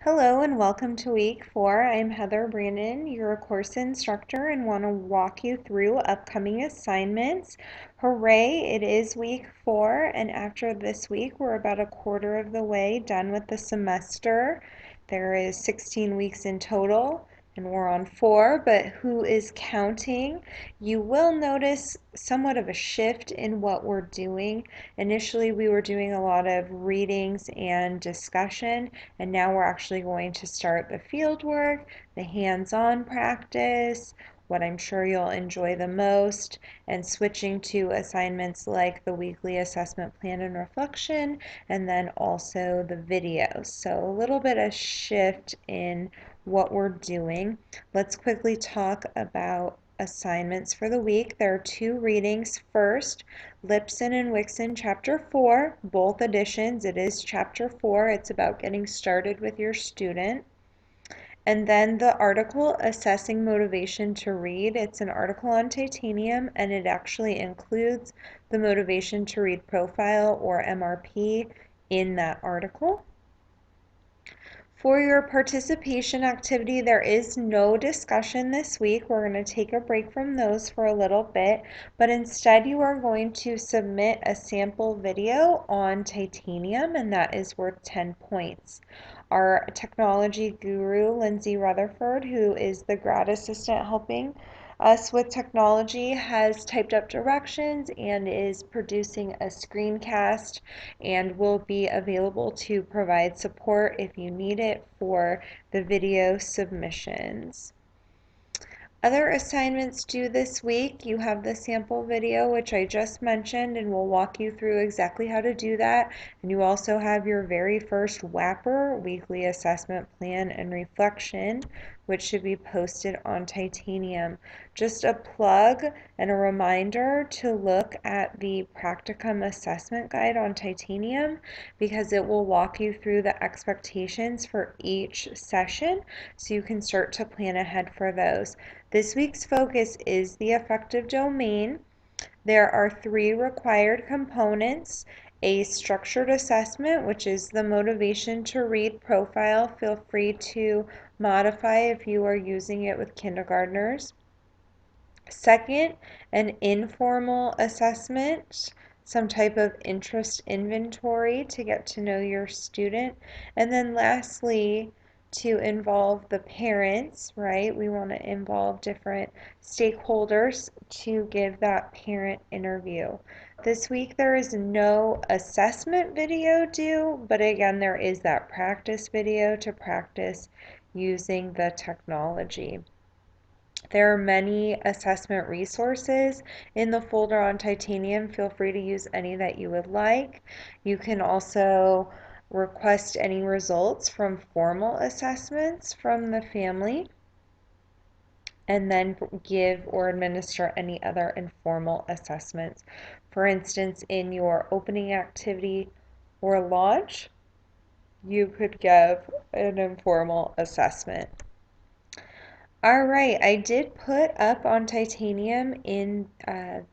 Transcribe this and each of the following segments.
Hello and welcome to week 4. I'm Heather Brandon, your course instructor, and want to walk you through upcoming assignments. Hooray, it is week 4, and after this week, we're about a quarter of the way done with the semester. There is 16 weeks in total, and we're on 4, but who is counting? You will notice somewhat of a shift in what we're doing. Initially, we were doing a lot of readings and discussion, and now we're actually going to start the field work, the hands-on practice, what I'm sure you'll enjoy the most, and switching to assignments like the weekly assessment plan and reflection, and then also the videos. So a little bit of shift in what we're doing. Let's quickly talk about assignments for the week. There are 2 readings. First, Lipson and Wixon, Chapter 4, both editions. It is Chapter 4. It's about getting started with your student. And then the article, Assessing Motivation to Read. It's an article on titanium, and it actually includes the Motivation to Read profile, or MRP, in that article. For your participation activity, there is no discussion this week. We're going to take a break from those for a little bit, but instead you are going to submit a sample video on titanium, and that is worth 10 points. Our technology guru, Lindsay Rutherford, who is the grad assistant helping us with technology, has typed up directions and is producing a screencast and will be available to provide support if you need it for the video submissions. Other assignments due this week, you have the sample video, which I just mentioned, and we'll walk you through exactly how to do that. And you also have your very first WAPR, Weekly Assessment Plan and Reflection, which should be posted on titanium. Just a plug and a reminder to look at the practicum assessment guide on titanium, because it will walk you through the expectations for each session so you can start to plan ahead for those. This week's focus is the affective domain. There are 3 required components: a structured assessment, which is the motivation to read profile. Feel free to modify if you are using it with kindergartners. Second, an informal assessment, some type of interest inventory to get to know your student. And then lastly, to involve the parents, right? We want to involve different stakeholders to give that parent interview. This week there is no assessment video due, but again, there is that practice video to practice using the technology. There are many assessment resources in the folder on titanium. Feel free to use any that you would like. You can also request any results from formal assessments from the family, and then give or administer any other informal assessments. For instance, in your opening activity or launch, you could give an informal assessment. All right, I did put up on titanium in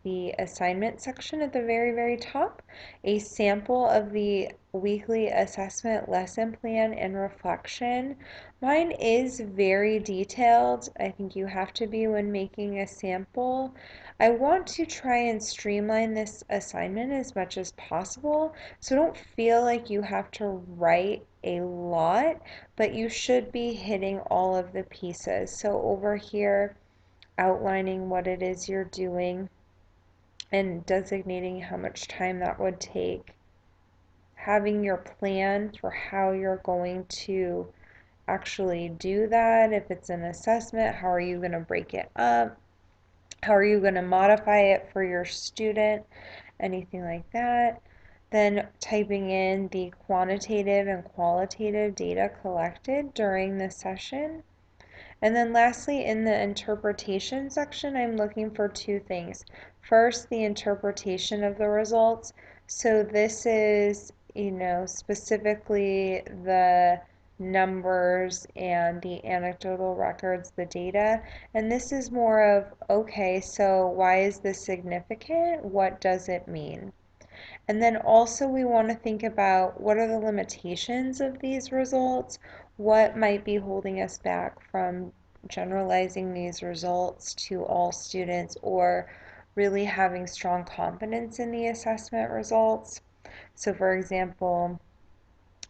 the assignment section at the very, very top a sample of the weekly assessment lesson plan and reflection. Mine is very detailed. I think you have to be when making a sample. I want to try and streamline this assignment as much as possible, so don't feel like you have to write a lot, but you should be hitting all of the pieces. So over here, outlining what it is you're doing and designating how much time that would take. Having your plan for how you're going to actually do that. If it's an assessment, how are you going to break it up? How are you going to modify it for your student? Anything like that. Then typing in the quantitative and qualitative data collected during the session. And then lastly, in the interpretation section, I'm looking for 2 things. First, the interpretation of the results. So this is, specifically the numbers and the anecdotal records, the data. And this is more of, okay, so why is this significant? What does it mean? And then also we want to think about what are the limitations of these results, what might be holding us back from generalizing these results to all students or really having strong confidence in the assessment results. So for example,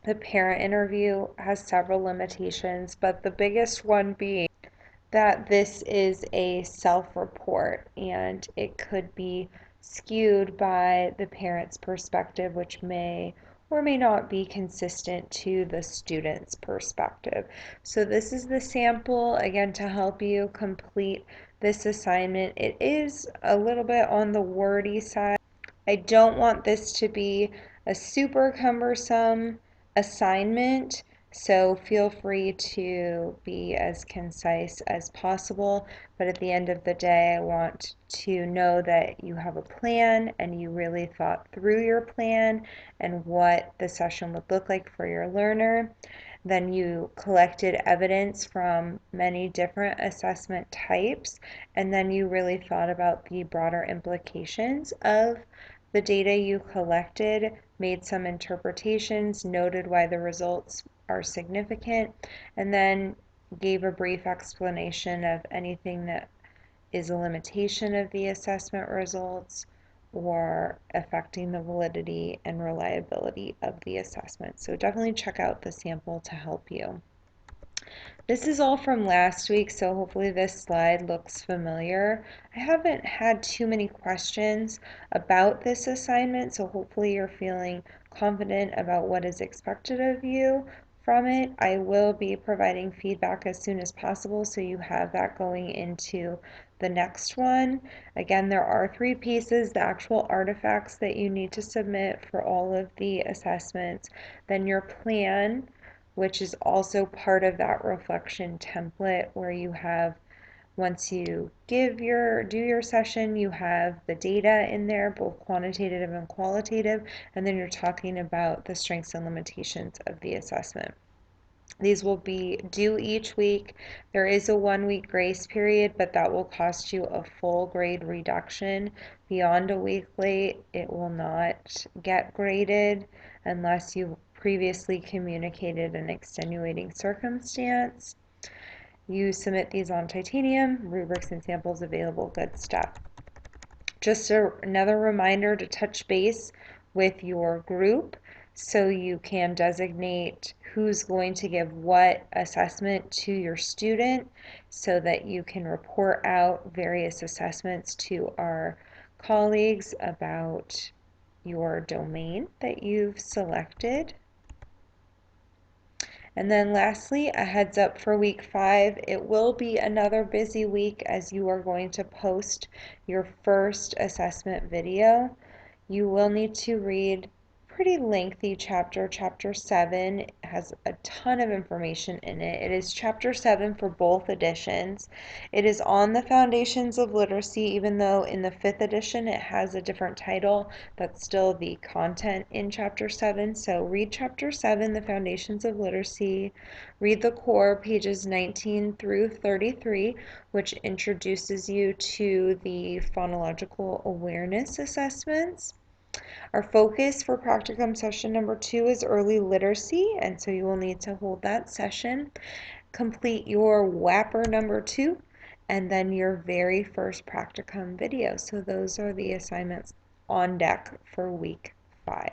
the parent interview has several limitations, but the biggest one being that this is a self-report and it could be skewed by the parent's perspective, which may or may not be consistent to the student's perspective. So this is the sample, again, to help you complete this assignment. It is a little bit on the wordy side. I don't want this to be a super cumbersome assignment, so feel free to be as concise as possible. But at the end of the day, I want to know that you have a plan and you really thought through your plan and what the session would look like for your learner. Then you collected evidence from many different assessment types, and then you really thought about the broader implications of the data you collected, made some interpretations, noted why the results are significant, and then gave a brief explanation of anything that is a limitation of the assessment results or affecting the validity and reliability of the assessment. So definitely check out the sample to help you. This is all from last week, so hopefully this slide looks familiar. I haven't had too many questions about this assignment, so hopefully you're feeling confident about what is expected of you from it. I will be providing feedback as soon as possible, so you have that going into the next one. Again, there are 3 pieces: the actual artifacts that you need to submit for all of the assessments, then your plan, which is also part of that reflection template where you have, once you do your session, you have the data in there, both quantitative and qualitative, and then you're talking about the strengths and limitations of the assessment. These will be due each week. There is a 1-week grace period, but that will cost you a full grade reduction. Beyond a week late, it will not get graded unless you previously communicated an extenuating circumstance. You submit these on Titanium, rubrics and samples available, good stuff. Just another reminder to touch base with your group so you can designate who's going to give what assessment to your student so that you can report out various assessments to our colleagues about your domain that you've selected. And then lastly, a heads up for week 5. It will be another busy week as you are going to post your first assessment video. You will need to read pretty lengthy chapter. Chapter 7 has a ton of information in it. It is chapter 7 for both editions. It is on the foundations of literacy, even though in the 5th edition it has a different title. That's still the content in chapter 7. So read chapter 7, the foundations of literacy. Read the core, pages 19 through 33, which introduces you to the phonological awareness assessments. Our focus for practicum session number 2 is early literacy, and so you will need to hold that session. Complete your WAPR number 2, and then your very first practicum video. So those are the assignments on deck for week 5.